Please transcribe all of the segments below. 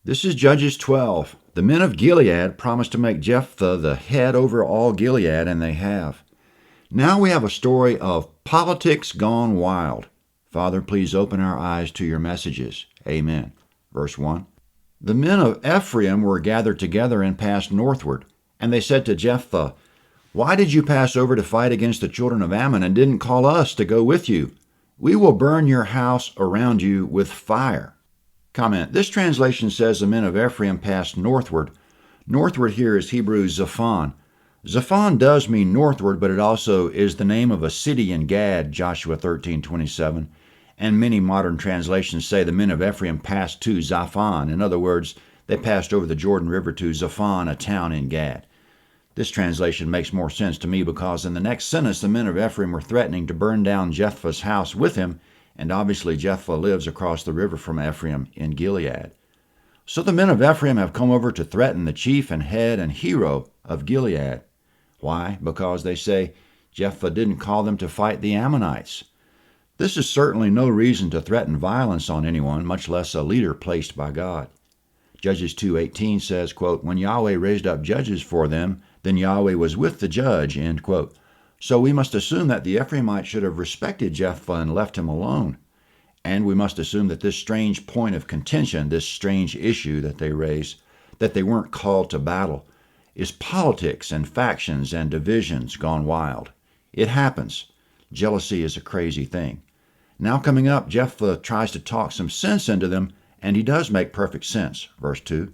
This is Judges 12. The men of Gilead promised to make Jephthah the head over all Gilead, and they have. Now we have a story of politics gone wild. Father, please open our eyes to your messages. Amen. Verse 1. The men of Ephraim were gathered together and passed northward, and they said to Jephthah, "Why did you pass over to fight against the children of Ammon and didn't call us to go with you? We will burn your house around you with fire." Comment. This translation says the men of Ephraim passed northward. Northward here is Hebrew Zaphon. Zaphon does mean northward, but it also is the name of a city in Gad, Joshua 13:27. And many modern translations say the men of Ephraim passed to Zaphon. In other words, they passed over the Jordan River to Zaphon, a town in Gad. This translation makes more sense to me because in the next sentence, the men of Ephraim were threatening to burn down Jephthah's house with him, and obviously Jephthah lives across the river from Ephraim in Gilead. So the men of Ephraim have come over to threaten the chief and head and hero of Gilead. Why? Because they say Jephthah didn't call them to fight the Ammonites. This is certainly no reason to threaten violence on anyone, much less a leader placed by God. Judges 2:18 says, quote, "When Yahweh raised up judges for them, then Yahweh was with the judge," end quote. So we must assume that the Ephraimites should have respected Jephthah and left him alone. And we must assume that this strange point of contention, this strange issue that they raise, that they weren't called to battle, is politics and factions and divisions gone wild. It happens. Jealousy is a crazy thing. Now coming up, Jephthah tries to talk some sense into them, and he does make perfect sense. Verse 2.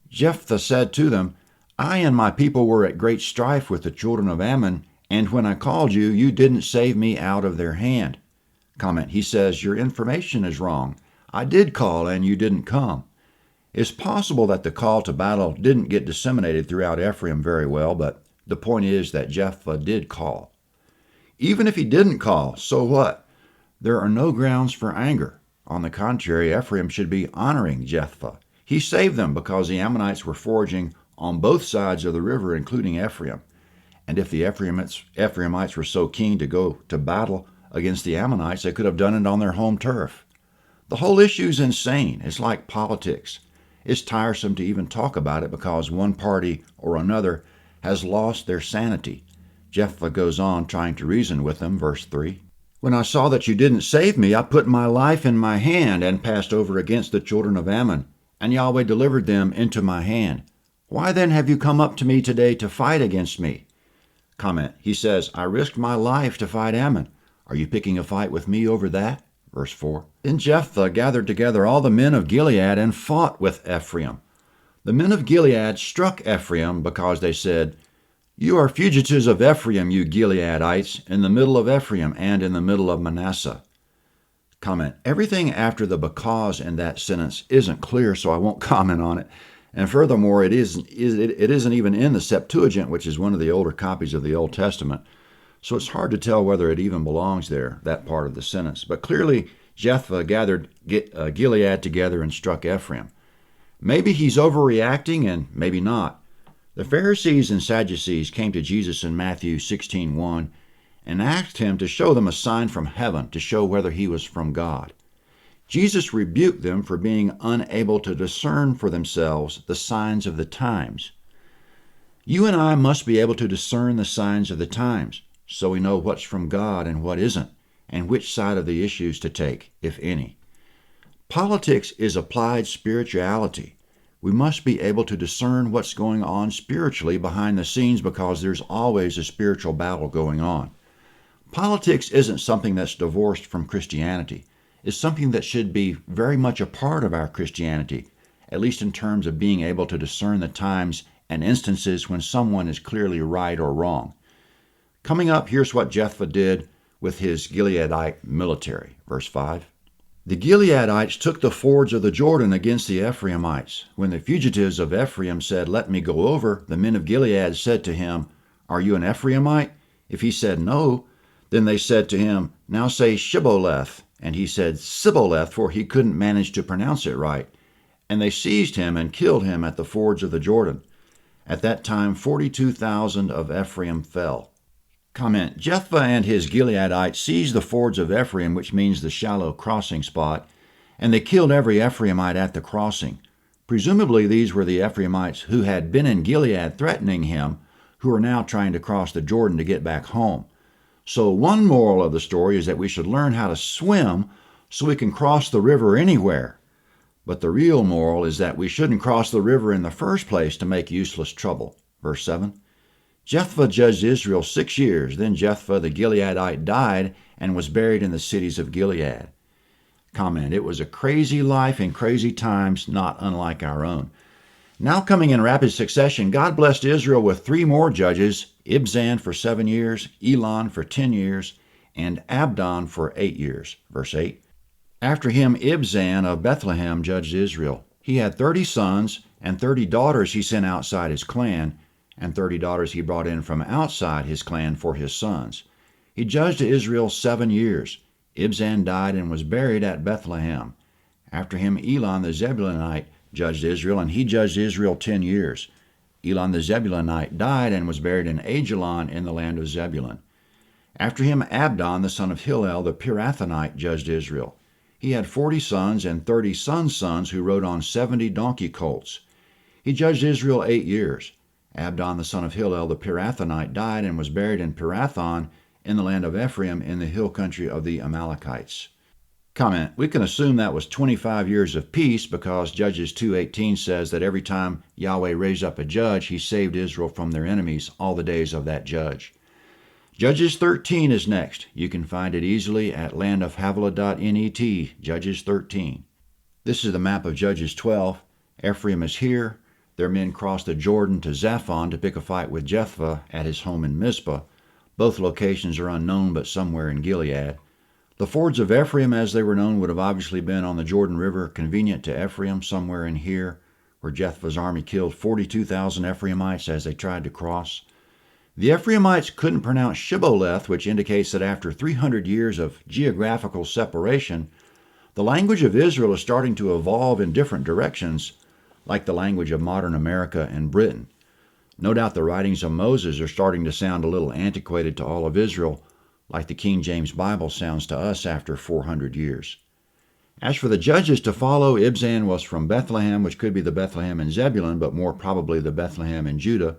Jephthah said to them, "I and my people were at great strife with the children of Ammon, and when I called you, you didn't save me out of their hand." Comment. He says, your information is wrong. I did call and you didn't come. It's possible that the call to battle didn't get disseminated throughout Ephraim very well, but the point is that Jephthah did call. Even if he didn't call, so what? There are no grounds for anger. On the contrary, Ephraim should be honoring Jephthah. He saved them because the Ammonites were foraging on both sides of the river, including Ephraim. And if the Ephraimites were so keen to go to battle against the Ammonites, they could have done it on their home turf. The whole issue is insane. It's like politics. It's tiresome to even talk about it because one party or another has lost their sanity. Jephthah goes on trying to reason with them, verse 3. "When I saw that you didn't save me, I put my life in my hand and passed over against the children of Ammon, and Yahweh delivered them into my hand. Why then have you come up to me today to fight against me?" Comment. He says, I risked my life to fight Ammon. Are you picking a fight with me over that? Verse 4. Then Jephthah gathered together all the men of Gilead and fought with Ephraim. The men of Gilead struck Ephraim because they said, "You are fugitives of Ephraim, you Gileadites, in the middle of Ephraim and in the middle of Manasseh." Comment. Everything after the because in that sentence isn't clear, so I won't comment on it. And furthermore, it isn't even in the Septuagint, which is one of the older copies of the Old Testament. So it's hard to tell whether it even belongs there, that part of the sentence. But clearly, Jephthah gathered Gilead together and struck Ephraim. Maybe he's overreacting and maybe not. The Pharisees and Sadducees came to Jesus in Matthew 16:1 and asked him to show them a sign from heaven to show whether he was from God. Jesus rebuked them for being unable to discern for themselves the signs of the times. You and I must be able to discern the signs of the times, so we know what's from God and what isn't, and which side of the issues to take, if any. Politics is applied spirituality. We must be able to discern what's going on spiritually behind the scenes because there's always a spiritual battle going on. Politics isn't something that's divorced from Christianity. It's something that should be very much a part of our Christianity, at least in terms of being able to discern the times and instances when someone is clearly right or wrong. Coming up, here's what Jephthah did with his Gileadite military. Verse 5. The Gileadites took the fords of the Jordan against the Ephraimites. When the fugitives of Ephraim said, "Let me go over," the men of Gilead said to him, "Are you an Ephraimite?" If he said no, then they said to him, "Now say Shibboleth." And he said Sibboleth, for he couldn't manage to pronounce it right. And they seized him and killed him at the fords of the Jordan. At that time 42,000 of Ephraim fell. Comment. Jephthah and his Gileadites seized the fords of Ephraim, which means the shallow crossing spot, and they killed every Ephraimite at the crossing. Presumably, these were the Ephraimites who had been in Gilead threatening him, who are now trying to cross the Jordan to get back home. So one moral of the story is that we should learn how to swim so we can cross the river anywhere. But the real moral is that we shouldn't cross the river in the first place to make useless trouble. Verse 7. Jephthah judged Israel 6 years. Then Jephthah the Gileadite died and was buried in the cities of Gilead. Comment: it was a crazy life in crazy times, not unlike our own. Now coming in rapid succession, God blessed Israel with 3 more judges: Ibzan for 7 years, Elon for 10 years, and Abdon for 8 years. Verse 8. After him, Ibzan of Bethlehem judged Israel. He had 30 sons, and 30 daughters he sent outside his clan, and 30 daughters he brought in from outside his clan for his sons. He judged Israel 7 years. Ibzan died and was buried at Bethlehem. After him, Elon the Zebulunite judged Israel, and he judged Israel 10 years. Elon the Zebulunite died and was buried in Ajalon in the land of Zebulun. After him, Abdon the son of Hillel the Pirathonite judged Israel. He had 40 sons and 30 sons' sons who rode on 70 donkey colts. He judged Israel 8 years. Abdon the son of Hillel the Pirathonite died and was buried in Pirathon in the land of Ephraim in the hill country of the Amalekites. Comment: we can assume that was 25 years of peace because Judges 2:18 says that every time Yahweh raised up a judge, he saved Israel from their enemies all the days of that judge. Judges 13 is next. You can find it easily at landofhavilah.net, Judges 13. This is the map of Judges 12. Ephraim is here. Their men crossed the Jordan to Zaphon to pick a fight with Jephthah at his home in Mizpah. Both locations are unknown, but somewhere in Gilead. The fords of Ephraim, as they were known, would have obviously been on the Jordan River, convenient to Ephraim, somewhere in here, where Jephthah's army killed 42,000 Ephraimites as they tried to cross. The Ephraimites couldn't pronounce Shibboleth, which indicates that after 300 years of geographical separation, the language of Israel is starting to evolve in different directions, like the language of modern America and Britain. No doubt the writings of Moses are starting to sound a little antiquated to all of Israel, like the King James Bible sounds to us after 400 years. As for the judges to follow, Ibzan was from Bethlehem, which could be the Bethlehem in Zebulun, but more probably the Bethlehem in Judah.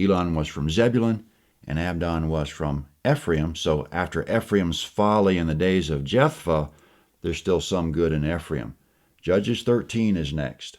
Elon was from Zebulun, and Abdon was from Ephraim. So after Ephraim's folly in the days of Jephthah, there's still some good in Ephraim. Judges 13 is next.